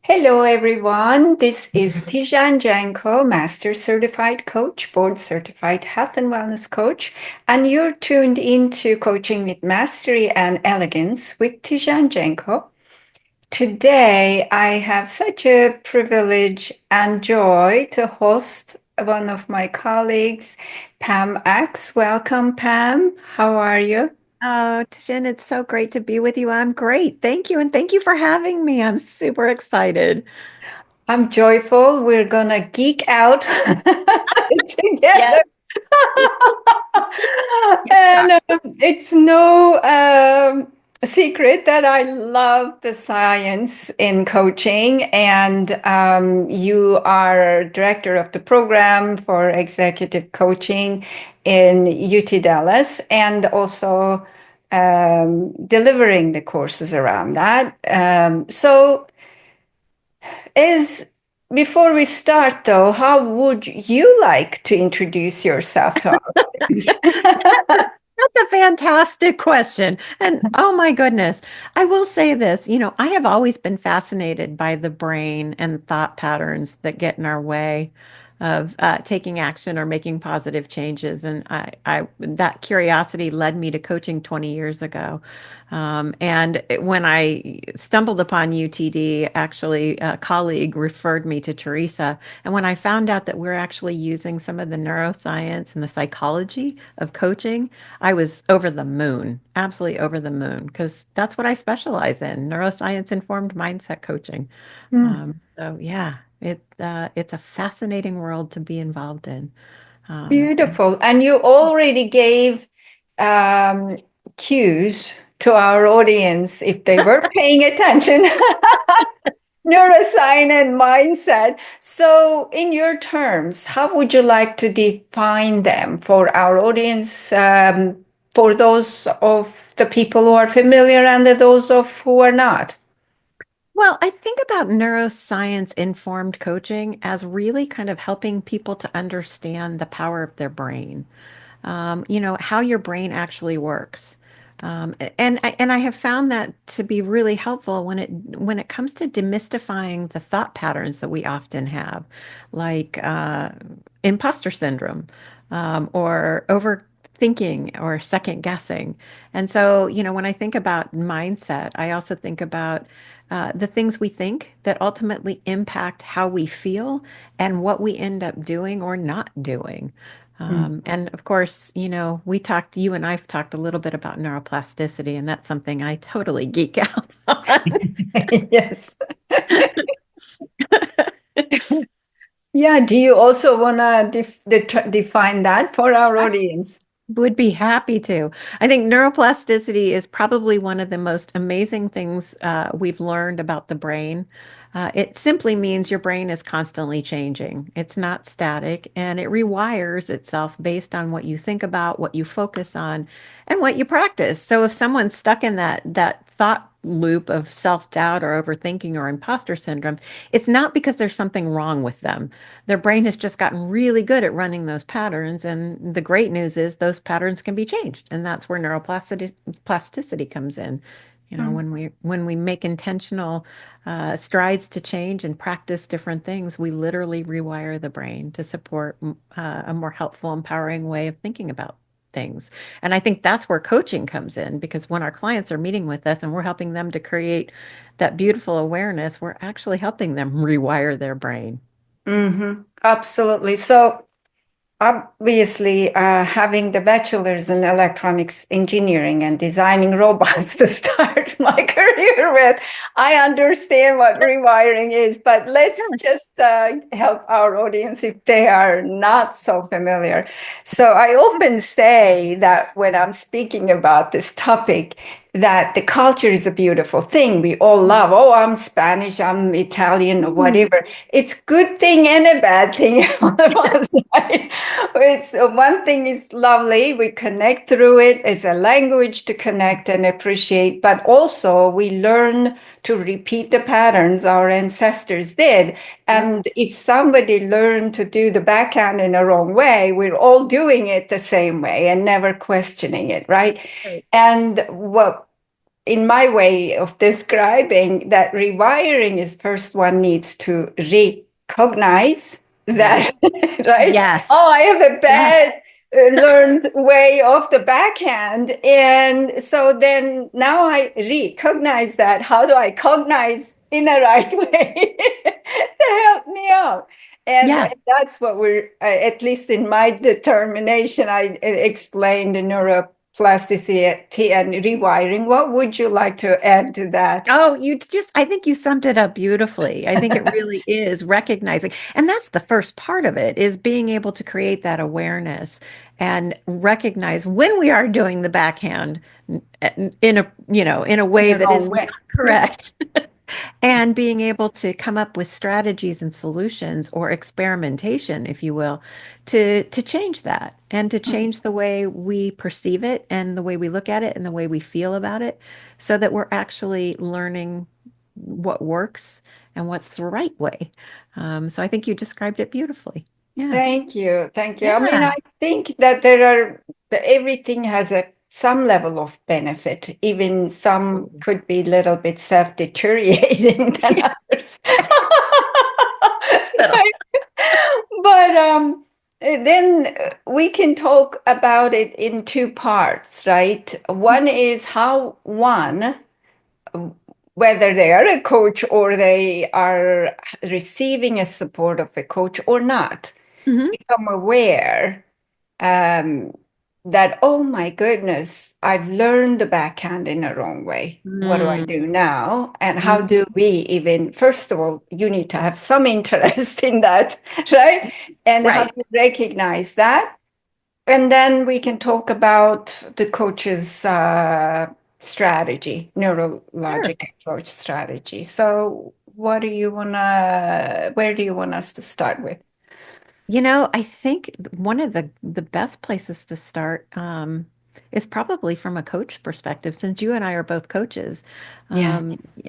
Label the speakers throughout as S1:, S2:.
S1: Hello, everyone. This is Tijen Genco, Master Certified Coach, Board Certified Health and Wellness Coach, and you're tuned into Coaching with Mastery and Elegance with Tijen Genco. Today, I have such a privilege and joy to host one of my colleagues, Pam Aks. Welcome, Pam. How are you?
S2: Oh, Tijen, it's so great to be with you. I'm great. Thank you. And thank you for having me. I'm super excited.
S1: I'm joyful. We're gonna geek out together.
S2: Yes.
S1: And it's no secret that I love the science in coaching, and you are director of the program for executive coaching in UT Dallas, and also delivering the courses around that. So, is before we start, though, how would you like to introduce yourself to our audience?
S2: That's a fantastic question. And oh my goodness, I will say this, I have always been fascinated by the brain and thought patterns that get in our way of taking action or making positive changes. And that curiosity led me to coaching 20 years ago. When I stumbled upon UTD, actually, a colleague referred me to Teresa. And when I found out that we're actually using some of the neuroscience and the psychology of coaching, I was over the moon, absolutely over the moon, because that's what I specialize in, neuroscience informed mindset coaching.
S1: Hmm,
S2: So yeah, it's a fascinating world to be involved in. And
S1: beautiful. And you already gave um, cues to our audience if they were paying attention. Neuroscience and mindset. So, in your terms, how would you like to define them for our audience, for those of the people who are familiar and those of who are not?
S2: well, I think about neuroscience informed coaching as really kind of helping people to understand the power of their brain, how your brain actually works. And I have found that to be really helpful when it comes to demystifying the thought patterns that we often have, like imposter syndrome, or overthinking or second guessing. And so, when I think about mindset, I also think about the things we think that ultimately impact how we feel and what we end up doing or not doing. And of course, you and I've talked a little bit about neuroplasticity, and that's something I totally geek out on.
S1: Yes. Yeah. Do you also want to define that for our
S2: I
S1: audience?
S2: would be happy to. I think neuroplasticity is probably one of the most amazing things we've learned about the brain. It simply means your brain is constantly changing. It's not static, and it rewires itself based on what you think about, what you focus on, and what you practice. So if someone's stuck in that thought loop of self-doubt or overthinking or imposter syndrome, it's not because there's something wrong with them. Their brain has just gotten really good at running those patterns. And the great news is those patterns can be changed. And that's where neuroplasticity comes in.
S1: Mm.
S2: When we make intentional strides to change and practice different things, we literally rewire the brain to support a more helpful, empowering way of thinking about things. And I think that's where coaching comes in, because when our clients are meeting with us and we're helping them to create that beautiful awareness, we're actually helping them rewire their brain.
S1: Absolutely. So, obviously, having the bachelor's in electronics engineering and designing robots to start my career with, I understand what rewiring is, but let's just help our audience if they are not so familiar. So I often say that when I'm speaking about this topic, that the culture is a beautiful thing. We all love, oh, I'm Spanish, I'm Italian, or
S2: Mhm.
S1: whatever. It's good thing and a bad thing on the one side. It's one thing is lovely. We connect through it as a language to connect and appreciate, but also we learn to repeat the patterns our ancestors did.
S2: Yep.
S1: And if somebody learned to do the backhand in a wrong way, we're all doing it the same way and never questioning it, right?
S2: Right.
S1: And what in my way of describing that rewiring is first one needs to recognize that,
S2: Yes.
S1: right? Oh,
S2: Yes.
S1: I have a
S2: Yes.
S1: bad learned way of the backhand. And so then now I recognize that. How do I cognize in a right way to help me out? And
S2: Yeah.
S1: that's what we're, at least in my determination, I explained the neuroplasticity and rewiring. What would you like to add to that?
S2: Oh, I think you summed it up beautifully. I think it really is recognizing. And that's the first part of it is being able to create that awareness and recognize when we are doing the backhand in a, in a
S1: In
S2: way
S1: the
S2: that
S1: wrong
S2: is not
S1: way.
S2: correct. And being able to come up with strategies and solutions or experimentation, if you will, to change that and to change the way we perceive it and the way we look at it and the way we feel about it so that we're actually learning what works and what's the right way. So I think you described it beautifully. Yeah.
S1: Thank you. Thank you. I mean, I
S2: Yeah.
S1: think that there are, everything has some level of benefit. Even some
S2: Absolutely.
S1: could be a little bit self-deteriorating than others.
S2: Little.
S1: But then we can talk about it in two parts, right? One is how one, whether they are a coach or they are receiving a support of a coach or not,
S2: Mhm.
S1: become aware um, that, oh my goodness, I've learned the backhand in a wrong way. What do I
S2: Mm.
S1: do now? And how
S2: Mhm.
S1: do we even, first of all, you need to have some interest in that, right? And how
S2: Right.
S1: to recognize that. And then we can talk about the coach's strategy,
S2: Sure.
S1: neurologic approach strategy. So, where do you want us to start with?
S2: I think one of the best places to start is probably from a coach perspective, since you and I are both coaches,
S1: Yeah.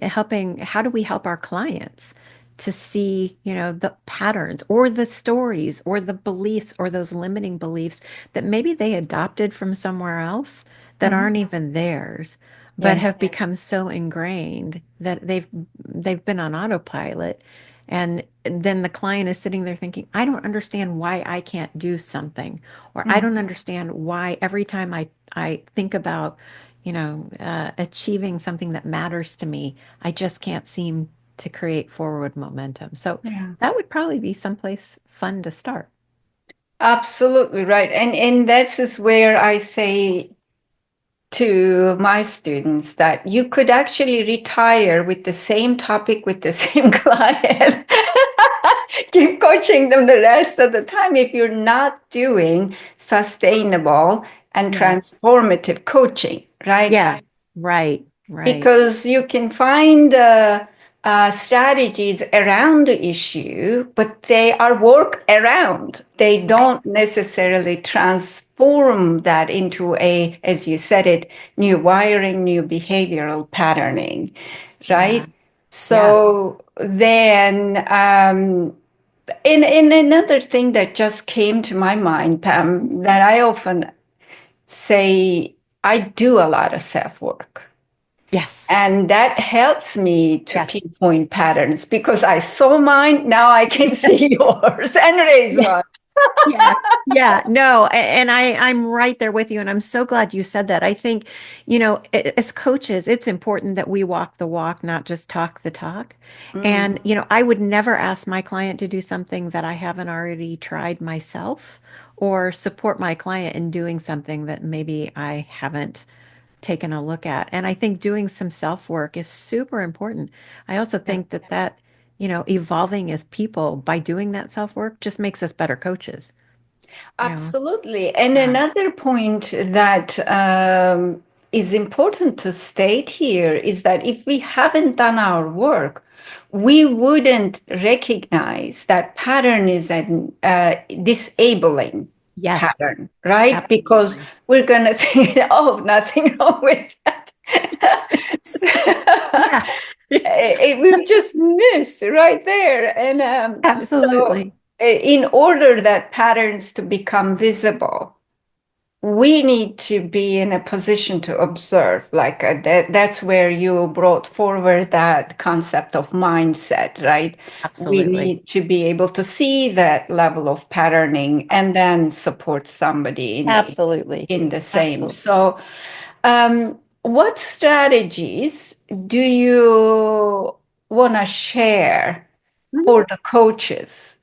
S2: helping, how do we help our clients to see, the patterns or the stories or the beliefs or those limiting beliefs that maybe they adopted from somewhere else that
S1: Mhm.
S2: aren't even theirs, but
S1: Yeah.
S2: have become so ingrained that they've been on autopilot. And then the client is sitting there thinking, I don't understand why I can't do something, or I
S1: Mhm.
S2: don't understand why every time I think about, achieving something that matters to me, I just can't seem to create forward momentum. So
S1: Yeah.
S2: that would probably be someplace fun to start.
S1: Absolutely right. And this is where I say to my students that you could actually retire with the same topic with the same client. Keep coaching them the rest of the time if you're not doing sustainable and
S2: Yeah.
S1: transformative coaching, right?
S2: Yeah. Right. Right.
S1: Because you can find strategies around the issue, but they are work around. They
S2: Right.
S1: don't necessarily transform that into a, as you said it, new wiring, new behavioral patterning,
S2: Yeah.
S1: right?
S2: Yeah.
S1: So then, in another thing that just came to my mind, Pam, that I often say, I do a lot of self work.
S2: Yes.
S1: And that helps me to
S2: Yes.
S1: pinpoint patterns because I saw mine, now I can see yours and raise
S2: Yeah.
S1: one.
S2: Yeah. Yeah. No, and I'm right there with you. And I'm so glad you said that. I think, as coaches, it's important that we walk the walk, not just talk the talk.
S1: Mm,
S2: And, I would never ask my client to do something that I haven't already tried myself or support my client in doing something that maybe I haven't taken a look at. And I think doing some self work is super important. I also
S1: yeah.
S2: think that, evolving as people by doing that self work just makes us better coaches. Yeah.
S1: Absolutely. And
S2: Yeah.
S1: another point that is important to state here is that if we haven't done our work, we wouldn't recognize that pattern is a disabling
S2: Yes,
S1: pattern, right? Because
S2: absolutely.
S1: we're going to think, oh, nothing wrong with that. So,
S2: Yeah,
S1: we've just missed right there. And so
S2: absolutely.
S1: in order that patterns to become visible, we need to be in a position to observe. Like that's where you brought forward that concept of mindset, right? We
S2: Absolutely.
S1: need to be able to see that level of patterning and then support somebody
S2: Absolutely.
S1: in the same.
S2: Absolutely.
S1: So, what strategies do you want to share for the coaches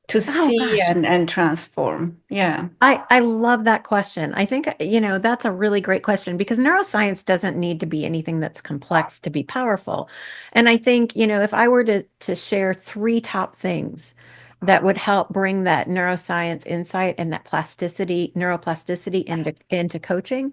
S1: to
S2: Oh
S1: see
S2: gosh.
S1: and transform? Yeah.
S2: I love that question. I think, that's a really great question because neuroscience doesn't need to be anything that's complex to be powerful. And I think, if I were to share three top things that would help bring that neuroscience insight and that neuroplasticity into coaching,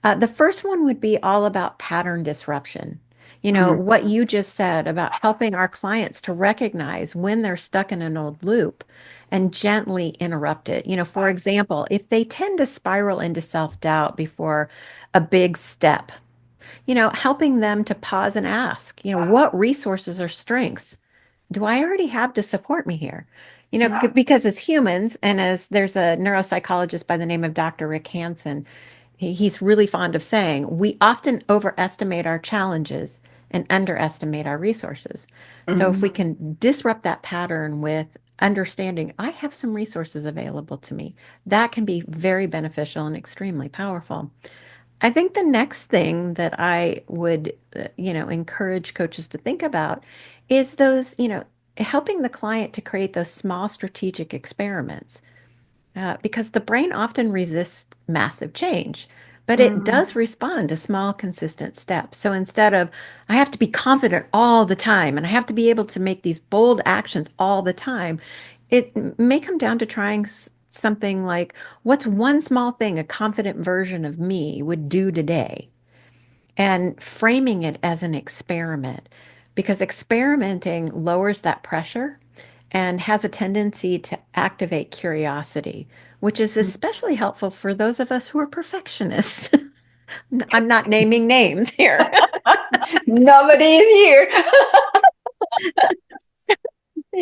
S2: the first one would be all about pattern disruption.
S1: Mm,
S2: What you just said about helping our clients to recognize when they're stuck in an old loop and gently interrupt it. For example, if they tend to spiral into self-doubt before a big step, helping them to pause and ask, what resources or strengths do I already have to support me here? Because as humans, and as there's a neuropsychologist by the name of Dr. Rick Hansen, he's really fond of saying, we often overestimate our challenges and underestimate our resources. So if
S1: mm,
S2: we can disrupt that pattern with understanding, I have some resources available to me, that can be very beneficial and extremely powerful. I think the next thing that I would, encourage coaches to think about is those, helping the client to create those small strategic experiments because the brain often resists massive change, but it
S1: mm,
S2: does respond to small, consistent steps. So instead of, I have to be confident all the time and I have to be able to make these bold actions all the time, it may come down to trying something like, what's one small thing a confident version of me would do today? And framing it as an experiment, because experimenting lowers that pressure and has a tendency to activate curiosity, which is
S1: mm.
S2: especially helpful for those of us who are perfectionists. I'm not naming names here.
S1: Nobody is here.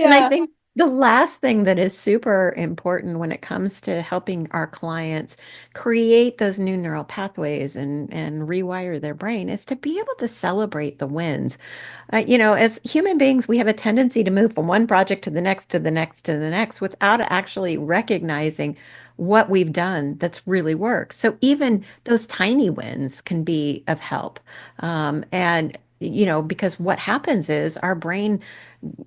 S2: And I
S1: Yeah.
S2: think the last thing that is super important when it comes to helping our clients create those new neural pathways and rewire their brain is to be able to celebrate the wins. As human beings, we have a tendency to move from one project to the next, to the next, to the next without actually recognizing what we've done that's really worked. So even those tiny wins can be of help. Because what happens is our brain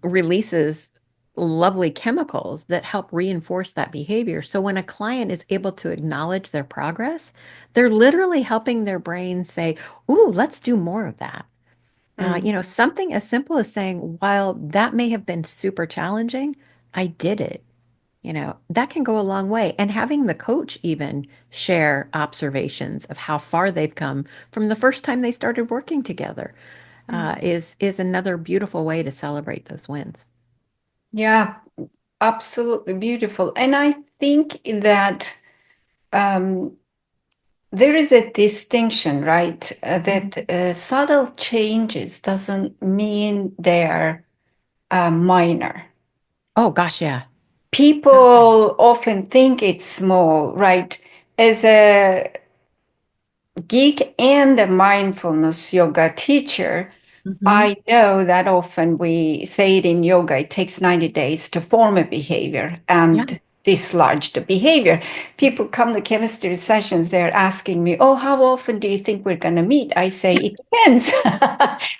S2: releases lovely chemicals that help reinforce that behavior. So when a client is able to acknowledge their progress, they're literally helping their brain say, "Ooh, let's do more of that."
S1: Mm.
S2: Something as simple as saying, while that may have been super challenging, I did it. That can go a long way. And having the coach even share observations of how far they've come from the first time they started working together is another beautiful way to celebrate those wins.
S1: Yeah, absolutely beautiful. And I think that um, there is a distinction, right? That subtle changes doesn't mean they're minor.
S2: Oh gosh, yeah.
S1: People often think it's small, right? As a geek and a mindfulness yoga teacher,
S2: Hmm.
S1: I know that often we say it in yoga, it takes 90 days to form a behavior
S2: Yeah.
S1: and dislodge the behavior. People come to chemistry sessions, they're asking me, oh, how often do you think we're going to meet? I say, it depends.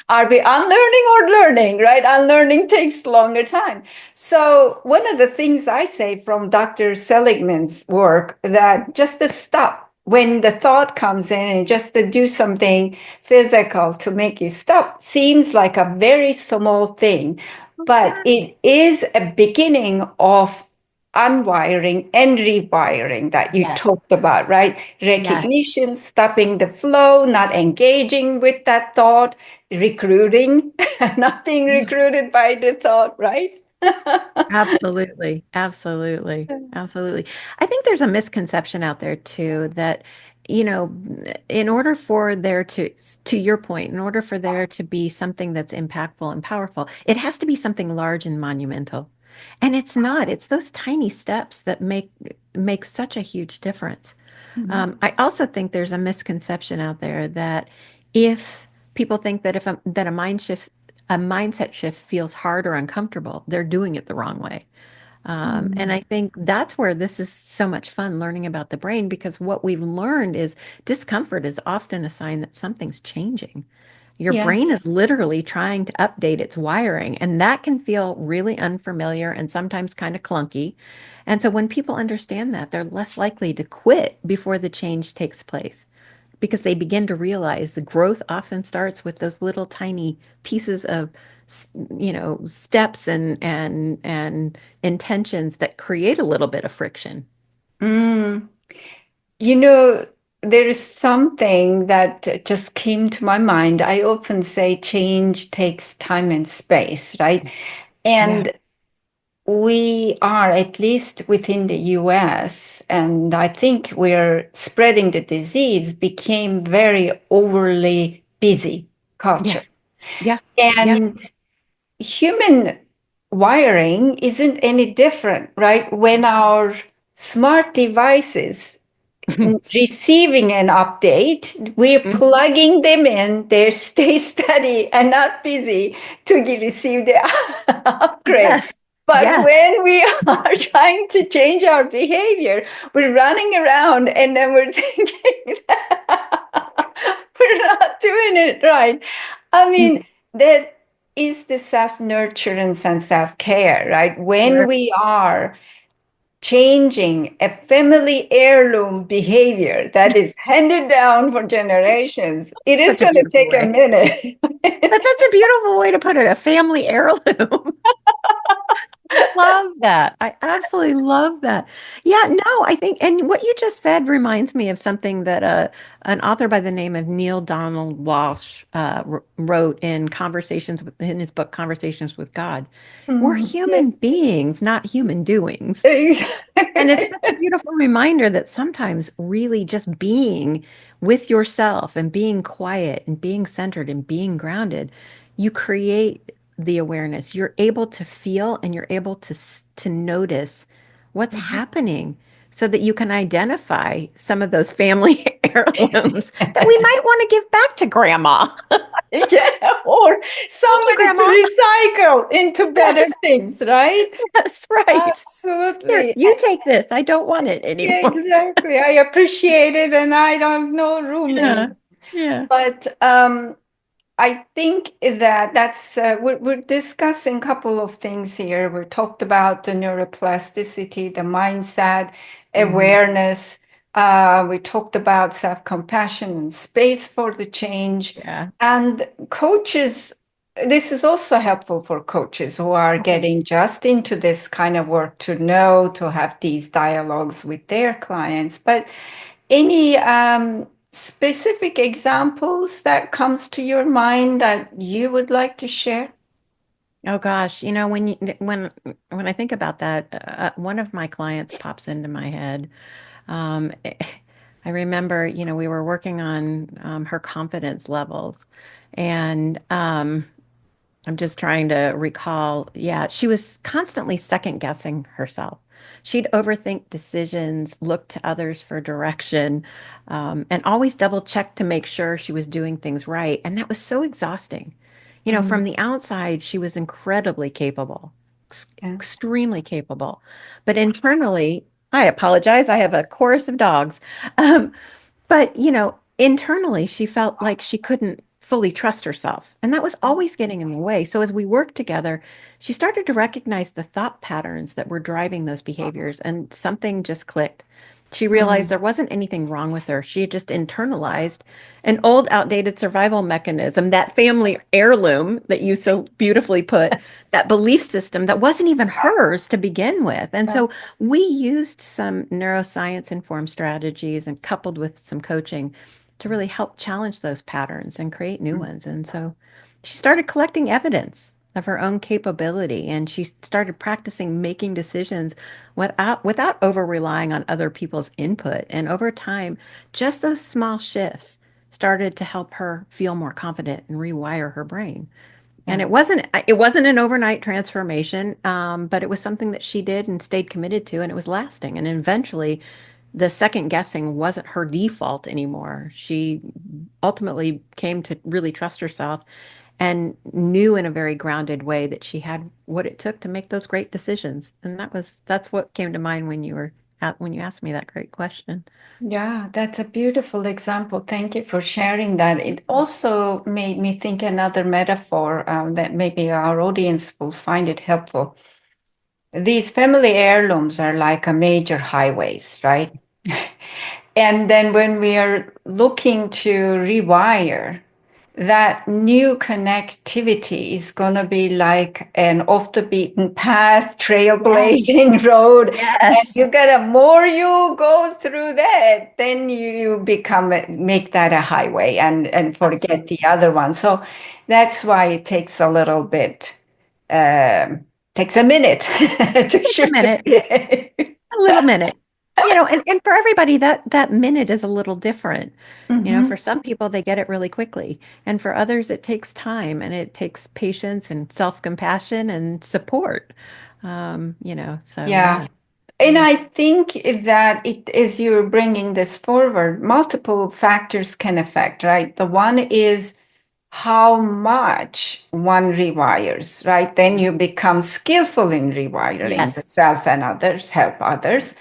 S1: Are we unlearning or learning, right? Unlearning takes longer time. So one of the things I say from Dr. Seligman's work that just to stop when the thought comes in and just to do something physical to make you stop seems like a very small thing, but it is a beginning of unwiring and rewiring that you
S2: Yes.
S1: talked about, right?
S2: Yes.
S1: Recognition, stopping the flow, not engaging with that thought, recruiting, not being
S2: Yes.
S1: recruited by the thought, right?
S2: Absolutely. Absolutely. Absolutely. I think there's a misconception out there too that, in order for there to your point, in order for there to be something that's impactful and powerful, it has to be something large and monumental. And it's not. It's those tiny steps that make such a huge difference.
S1: Mhm.
S2: I also think there's a misconception out there that if people think that if a mindset shift feels hard or uncomfortable, they're doing it the wrong way. And
S1: Mm.
S2: I think that's where this is so much fun learning about the brain because what we've learned is discomfort is often a sign that something's changing. Your
S1: Yeah.
S2: brain is literally trying to update its wiring, and that can feel really unfamiliar and sometimes kind of clunky. And so when people understand that, they're less likely to quit before the change takes place because they begin to realize the growth often starts with those little tiny pieces of steps and intentions that create a little bit of friction.
S1: Mm. You know, there is something that just came to my mind. I often say change takes time and space, right?
S2: Yeah.
S1: And we are, at least within the US, and I think we're spreading the disease, became very overly busy
S2: Yeah.
S1: culture.
S2: Yeah. Yeah.
S1: And human wiring isn't any different, right? When our smart devices receiving an update, we're plugging them in, they stay steady and not busy to receive the upgrade.
S2: Yes.
S1: But
S2: Yes.
S1: when we are trying to change our behavior, we're running around and then we're thinking that we're not doing it right. I mean, that is the self nurturance and self care, right? When
S2: Sure.
S1: we are changing a family heirloom behavior that is handed down for generations, it is
S2: Such a
S1: going to
S2: beautiful
S1: take a
S2: way.
S1: minute.
S2: That's such a beautiful way to put it, a family heirloom. Love that. I absolutely love that. Yeah, no, I think, and what you just said reminds me of something that an author by the name of Neil Donald Walsh wrote in in his book Conversations with God. We're
S1: Mm, yeah.
S2: human beings, not human doings. And it's such a beautiful reminder that sometimes really just being with yourself and being quiet and being centered and being grounded, you create the awareness. You're able to feel and you're able to notice what's happening so that you can identify some of those family heirlooms that we might want to give back to grandma.
S1: Yeah, or
S2: Thank you,
S1: somebody to
S2: grandma.
S1: recycle into better
S2: Yes,
S1: things, right?
S2: that's right. Here,
S1: Absolutely.
S2: you take this. I don't want it
S1: Yeah,
S2: anymore.
S1: exactly. I appreciate it and I don't have no room
S2: Yeah.
S1: anymore.
S2: Yeah.
S1: But I think that's we're discussing a couple of things here. We talked about the neuroplasticity, the mindset,
S2: Mhm.
S1: awareness. We talked about self-compassion and space for the change.
S2: Yeah.
S1: And coaches, this is also helpful for coaches who are
S2: Okay.
S1: getting just into this kind of work to know, to have these dialogues with their clients. But any specific examples that comes to your mind that you would like to share?
S2: Oh gosh, when I think about that, one of my clients pops into my head. Um, I remember, we were working on her confidence levels, and I'm just trying to recall. Yeah, she was constantly second guessing herself. She'd overthink decisions, look to others for direction, and always double check to make sure she was doing things right. And that was so exhausting. From
S1: Mm,
S2: the outside, she was incredibly capable,
S1: yeah.
S2: extremely capable. But internally, I apologize. I have a chorus of dogs. Um, but, internally, she felt like she couldn't fully trust herself. And that was always getting in the way. So as we worked together, she started to recognize the thought patterns that were driving those behaviors, and something just clicked. She realized
S1: Mm,
S2: there wasn't anything wrong with her. She had just internalized an old, outdated survival mechanism, that family heirloom that you so beautifully put, that belief system that wasn't even hers to begin with. And
S1: yeah.
S2: so we used some neuroscience informed strategies and coupled with some coaching to really help challenge those patterns and create new
S1: Mm,
S2: ones. And so she started collecting evidence of her own capability, and she started practicing making decisions without over relying on other people's input. And over time, just those small shifts started to help her feel more confident and rewire her brain. And
S1: yeah.
S2: it wasn't an overnight transformation, but it was something that she did and stayed committed to, and it was lasting. And eventually, the second guessing wasn't her default anymore. She ultimately came to really trust herself and knew in a very grounded way that she had what it took to make those great decisions. And that's what came to mind when you asked me that great question.
S1: Yeah, that's a beautiful example. Thank you for sharing that. It also made me think another metaphor that maybe our audience will find it helpful. These family heirlooms are like a major highways, right? And then when we are looking to rewire, that new connectivity is going to be like an off the beaten path,
S2: Yes.
S1: trailblazing road. And you
S2: Yes.
S1: gotta, more you go through that, then you become, make that a highway and forget the
S2: Absolutely.
S1: other one. So that's why it takes a little bit, takes a minute to
S2: Takes a
S1: shift
S2: minute.
S1: it.
S2: A little minute. And for everybody that minute is a little different. For
S1: Mhm.
S2: some people they get it really quickly, and for others it takes time and it takes patience and self-compassion and support. So
S1: Yeah.
S2: yeah.
S1: And
S2: Yeah.
S1: I think that as you're bringing this forward, multiple factors can affect, right? The one is how much one rewires, right? Then you become skillful in rewiring the
S2: Yes.
S1: self and others, help others.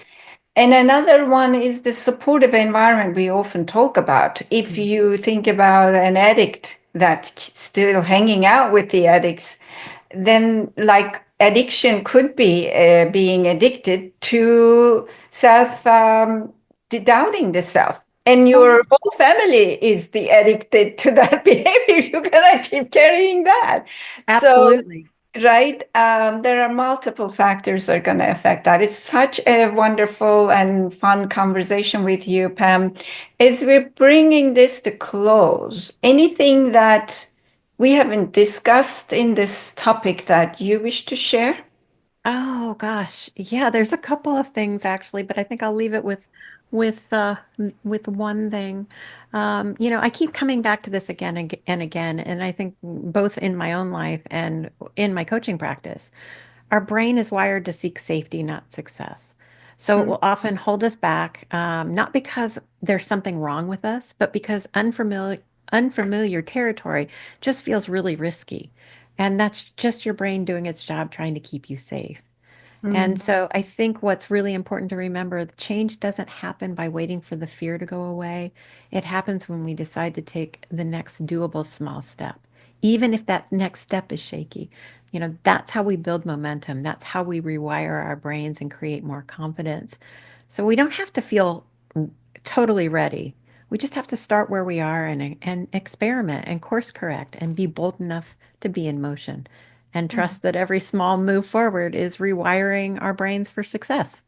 S1: And another one is the supportive environment we often talk about. If
S2: Mm.
S1: you think about an addict that's still hanging out with the addicts, then like addiction could be being addicted to self doubting the self, and
S2: Oh
S1: your
S2: yeah,
S1: whole family is the addicted to that behavior. You're gonna keep carrying that. So
S2: absolutely.
S1: right, there are multiple factors that are going to affect that. It's such a wonderful and fun conversation with you, Pam. As we're bringing this to close, anything that we haven't discussed in this topic that you wish to share?
S2: Oh gosh. Yeah, there's a couple of things actually, but I think I'll leave it with one thing. I keep coming back to this again and again, and I think both in my own life and in my coaching practice, our brain is wired to seek safety, not success. So it
S1: Mm,
S2: will often hold us back, not because there's something wrong with us, but because unfamiliar territory just feels really risky. And that's just your brain doing its job trying to keep you safe. And
S1: mm,
S2: so I think what's really important to remember, the change doesn't happen by waiting for the fear to go away. It happens when we decide to take the next doable small step, even if that next step is shaky. That's how we build momentum. That's how we rewire our brains and create more confidence. So we don't have to feel totally ready. We just have to start where we are and experiment and course correct and be bold enough to be in motion and
S1: mm.
S2: trust that every small move forward is rewiring our brains for success.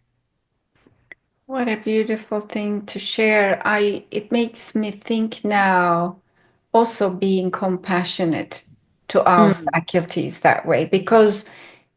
S1: What a beautiful thing to share. It makes me think now also being compassionate to our
S2: Mm,
S1: faculties that way, because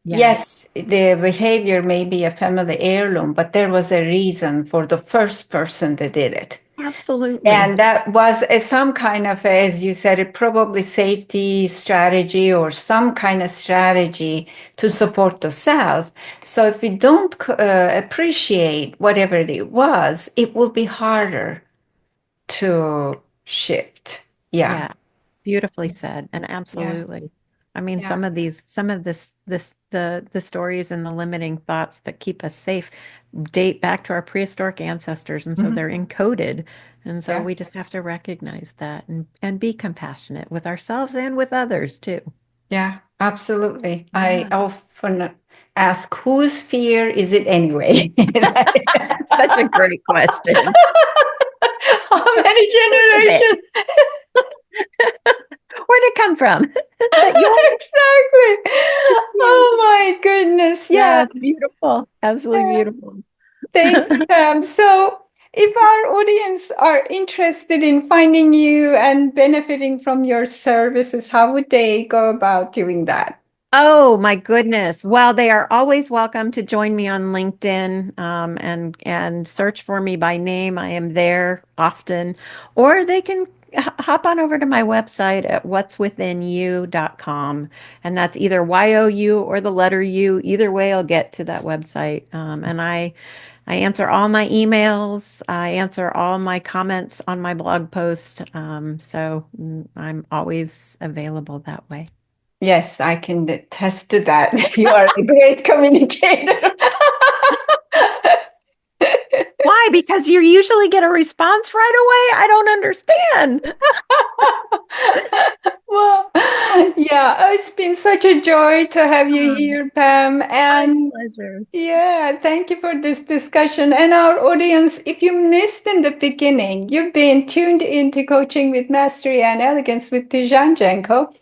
S2: yeah,
S1: yes, the behavior may be a family heirloom, but there was a reason for the first person that did it.
S2: absolutely.
S1: And that was some kind of, as you said, it probably safety strategy or some kind of strategy to support the self. So if we don't appreciate whatever it was, it will be harder to shift. Yeah.
S2: Yeah, beautifully said. And
S1: Yeah.
S2: absolutely. I mean,
S1: Yeah.
S2: some of the stories and the limiting thoughts that keep us safe date back to our prehistoric ancestors. And so
S1: Mhm.
S2: they're encoded. And so
S1: Yeah.
S2: we just have to recognize that and be compassionate with ourselves and with others too.
S1: Yeah, absolutely. I
S2: Yeah.
S1: often ask, whose fear is it anyway?
S2: That's such a great question.
S1: How many
S2: Who's is it?
S1: generations?
S2: Where'd it come from? Is that yours?
S1: Exactly.
S2: Yeah.
S1: Oh my goodness. Yeah.
S2: Yeah, it's beautiful. Absolutely
S1: Yeah.
S2: beautiful.
S1: Thank you, Pam. So, if our audience are interested in finding you and benefiting from your services, how would they go about doing that?
S2: Oh my goodness. Well, they are always welcome to join me on LinkedIn and search for me by name. I am there often. Or they can hop on over to my website at what'swithinu.com. And that's either YOU or the letter U. Either way, I'll get to that website. And I answer all my emails. I answer all my comments on my blog post. I'm always available that way.
S1: Yes, I can attest to that. You are a great communicator.
S2: Why? Because you usually get a response right away. I don't understand.
S1: Well, yeah, it's been such a joy to have you
S2: Um,
S1: here, Pam.
S2: my
S1: And
S2: pleasure.
S1: yeah, thank you for this discussion. And our audience, if you missed in the beginning, you've been tuned into Coaching with Mastery and Elegance with Tijen Genco.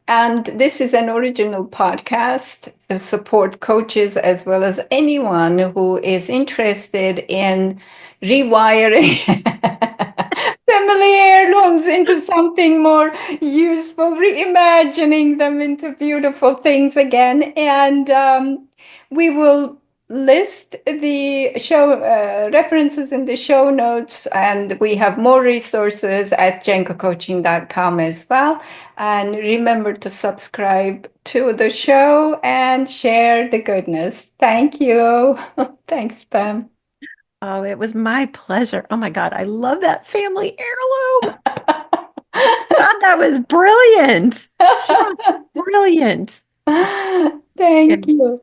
S1: And this is an original podcast to support coaches as well as anyone who is interested in rewiring family heirlooms into something more useful, reimagining them into beautiful things again. And we will list the show references in the show notes, and we have more resources at gencocoaching.com as well. And remember to subscribe to the show and share the goodness. Thank you. Thanks, Pam.
S2: Oh, it was my pleasure. Oh my God, I love that family heirloom. God, that was brilliant. Just brilliant.
S1: Thank
S2: And
S1: you.